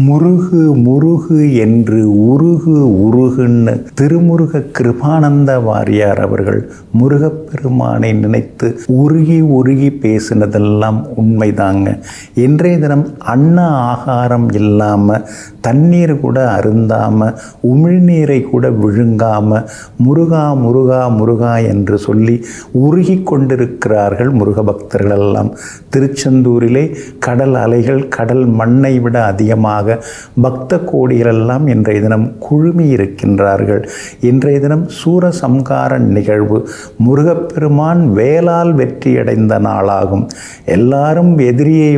முருகு முருகு என்று உருகு உருகுன்னு திருமுருக கிருபானந்த வாரியார் அவர்கள் முருகப்பெருமானை நினைத்து உருகி உருகி பேசினதெல்லாம் உண்மைதாங்க. இன்றைய தினம் அன்ன ஆகாரம் இல்லாமல் தண்ணீர் கூட அருந்தாமல் உமிழ்நீரை கூட விழுங்காமல் முருகா முருகா முருகா என்று சொல்லி உருகி கொண்டிருக்கிறார்கள் முருக பக்தர்கள் எல்லாம். திருச்செந்தூரிலே கடல் அலைகள் கடல் மண்ணை விட அதிகமாக பக்த கோடிகளெல்லாம் இன்றைய தினம் குழுமி இருக்கின்றார்கள். இன்றைய தினம் சூரசம்கார நிகழ்வு. முருகப்பெருமான் வேலால் வெற்றியடைந்த நாளாகும். எல்லாரும் எதிரியை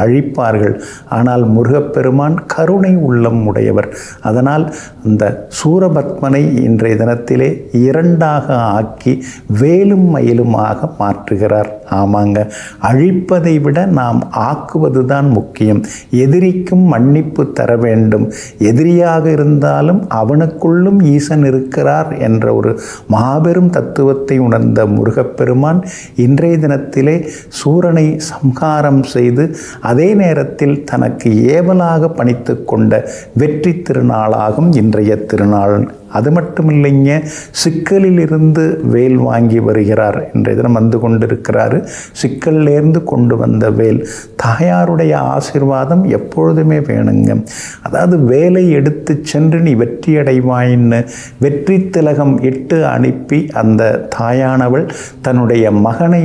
அழிப்பார்கள். ஆனால் முருகப்பெருமான் கருணை உள்ளம் உடையவர். அதனால் அந்த சூரபத்மனை இன்றைய தினத்திலே இரண்டாக ஆக்கி வேலும் மயிலுமாக மாற்றுகிறார். ஆமாங்க, அழிப்பதை விட நாம் ஆக்குவது தான் முக்கியம். எதிரிக்கும் மன்னிப்பு தர வேண்டும். எதிரியாக இருந்தாலும் அவனுக்குள்ளும் ஈசன் இருக்கிறார் என்ற ஒரு மாபெரும் தத்துவத்தை உணர்ந்த முருகப்பெருமான் இன்றைய தினத்திலே சூரனை சம்ஹாரம் செய்து அதே நேரத்தில் தனக்கு ஏவலாக பணித்து கொண்ட வெற்றி திருநாளாகும் இன்றைய திருநாள். அது மட்டும் இல்லைங்க, சிக்கலிலிருந்து வேல் வாங்கி வருகிறார். இன்றைய தினம் வந்து கொண்டிருக்கிறாரு. சிக்கல்லேருந்து கொண்டு வந்த வேல். தாயாருடைய ஆசீர்வாதம் எப்பொழுதுமே வேணுங்க. அதாவது வேலை எடுத்து சென்று நீ வெற்றி அடைவாயின்னு வெற்றி திலகம் இட்டு அனுப்பி அந்த தாயானவள் தன்னுடைய மகனை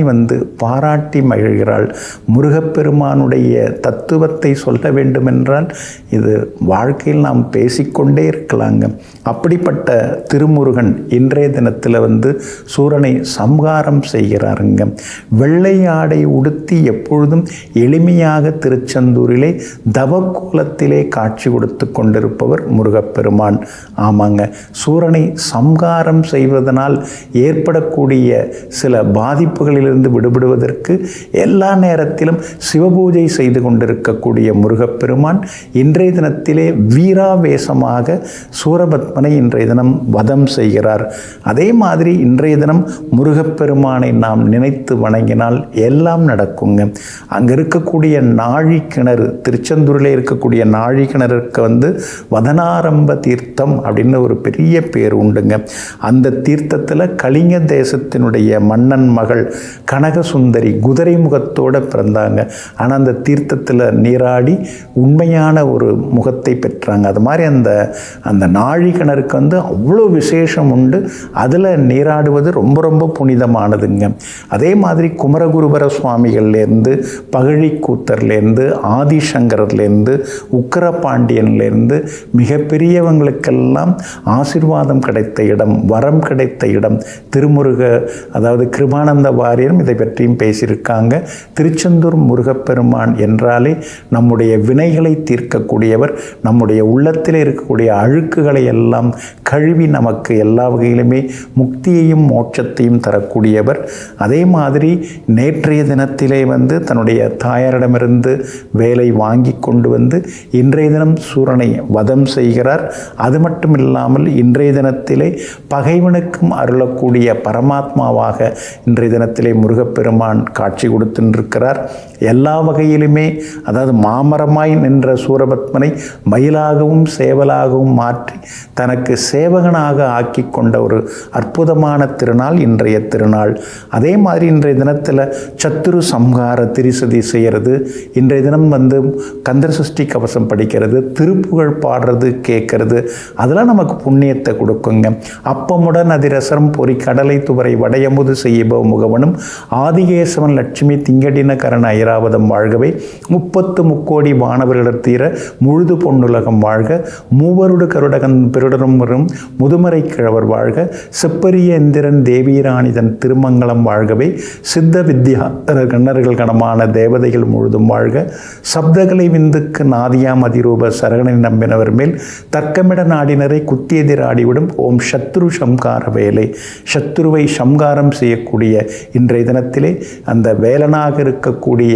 பாராட்டி மகிழ்கிறாள். முருகப்பெருமானுடைய தத்துவத்தை சொல்ல வேண்டுமென்றால் இது வாழ்க்கையில் நாம் பேசிக்கொண்டே இருக்கலாங்க. அப்படிப்பட்ட திருமுருகன் இன்றைய தினத்தில் சூரனை சம்ஹாரம் செய்கிறாருங்க. வெள்ளை ஆடை உடுத்தி எப்பொழுதும் எளிமையாக திருச்செந்தூரிலே தவக்கோலத்திலே காட்சி கொடுத்து கொண்டிருப்பவர் முருகப்பெருமான். ஆமாங்க, சூரனை சம்ஹாரம் செய்வதனால் ஏற்படக்கூடிய சில பாதிப்புகளிலிருந்து விடுபடுவதற்கு எல்லா நேரத்திலும் சிவபூஜை செய்து கொண்டிருக்கக்கூடிய முருகப்பெருமான் இன்றைய தினத்திலே வீராவேசமாக சூரபத்மனை இன்றைய தினம் வதம் செய்கிறார். அதே மாதிரி இன்றைய தினம் முருகப்பெருமானை நாம் நினைத்து வணங்கினால் எல்லாம் நடக்குங்க. அங்கே இருக்கக்கூடிய நாழி கிணறு, திருச்செந்தூரில் இருக்கக்கூடிய நாழி கிணறுக்கு வதனாரம்ப தீர்த்தம் அப்படின்னு ஒரு பெரிய பேர் உண்டுங்க. அந்த தீர்த்தத்தில் கலிங்க தேசத்தினுடைய மன்னன் மகள் கனகசுந்தரி குதிரை முகத்தோடு பிறந்தாங்க. ஆனால் அந்த தீர்த்தத்தில் நீராடி உண்மையான ஒரு முகத்தை பெற்றாங்க. அது மாதிரி அந்த நாழி கிணறுக்கு அவ்வளோ விசேஷம் உண்டு. அதில் நீராடுவது ரொம்ப ரொம்ப புனிதமானதுங்க. அதே மாதிரி குமரகுருபர சுவாமிகள்லேருந்து பகழிக்கூத்தர்லேருந்து ஆதிசங்கர்லேருந்து உக்கரபாண்டியன்லேருந்து மிகப்பெரியவங்களுக்கெல்லாம் ஆசீர்வாதம் கிடைத்த இடம், வரம் கிடைத்த இடம் திருமுருக, அதாவது கிருபானந்த வாரியரும் இதை பற்றியும் பேசியிருக்காங்க. திருச்செந்தூர் முருகப்பெருமான் என்றாலே நம்முடைய வினைகளை தீர்க்கக்கூடியவர், நம்முடைய உள்ளத்தில் இருக்கக்கூடிய அழுக்குகளை எல்லாம் கழுவி நமக்கு எல்லா வகையிலுமே முக்தியையும் மோட்சத்தையும் தரக்கூடியவர். அதே மாதிரி நேற்றைய தினத்திலே தன்னுடைய தாயாரிடமிருந்து வேலை வாங்கி கொண்டு இன்றைய தினம் சூரனை வதம் செய்கிறார். அது மட்டும் இல்லாமல் இன்றைய தினத்திலே பகைவனுக்கும் அருளக்கூடிய பரமாத்மாவாக இன்றைய தினத்திலே முருகப்பெருமான் காட்சி கொடுத்திருக்கிறார். எல்லா வகையிலுமே, அதாவது மாமரமாய் நின்ற சூரபத்மனை மயிலாகவும் சேவலாகவும் மாற்றி தனக்கு சேவகனாக ஆக்கி கொண்ட ஒரு அற்புதமான திருநாள் இன்றைய திருநாள். அதே மாதிரி இன்றைய தினத்தில் சத்துரு சம்ஹார திரிசதி செய்கிறது. இன்றைய தினம் கந்தர் சஷ்டி கவசம் படிக்கிறது, திருப்புகழ் பாடுறது, கேட்கறது, அதெல்லாம் நமக்கு புண்ணியத்தை கொடுக்குங்க. அப்பமுடன் அதிரசரம் பொறி கடலை துவரை வடையமுது செய்யபவ முகவனும் ஆதிகேசவன் லட்சுமி திங்கடின கரண ஐராவதம் வாழ்கவே 30 முக்கோடி வானவர்கள் தீர முழுது பொன்னுலகம் வாழ்க மூவருடு கருடகன் பெருடரும் வரும் முதுமறை கிழவர் வாழ்க செப்பரிய இந்திரன் தேவீராணிதன் திருமங்கலம் வாழ்கவே சித்த வித்யா கண்ணர்கள் கணமான தேவதைகள் முழுதும் வாழ்க சப்தகலை விந்துக்கு நாதியாம் அதிரூப சரகனை நம்பினவர் மேல் தர்க்கமிட நாடினரை குத்தியெதிர் ஆடிவிடும் ஓம் சத்ரு சம்கார வேலை. சத்ருவை சம்காரம் செய்யக்கூடிய இன்றைய தினத்திலே அந்த வேலனாக இருக்கக்கூடிய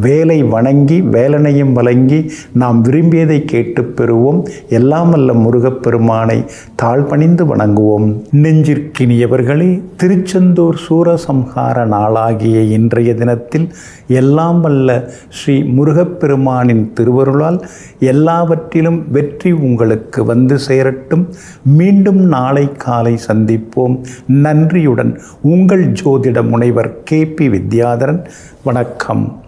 வேலை வணங்கி வேலனையும் வழங்கி நாம் விரும்பியதை கேட்டு பெறுவோம். எல்லாம் வல்ல முருகப்பெருமானை தாழ்பணிந்து வணங்குவோம். நெஞ்சிற்கினியவர்களே, திருச்செந்தூர் சூரசம்ஹார நாளாகிய இன்றைய தினத்தில் எல்லாம் வல்ல ஸ்ரீ முருகப்பெருமானின் திருவருளால் எல்லாவற்றிலும் வெற்றி உங்களுக்கு வந்து சேரட்டும். மீண்டும் நாளை காலை சந்திப்போம். நன்றியுடன் உங்கள் ஜோதிட முனைவர் KP வித்யாதரன். வணக்கம்.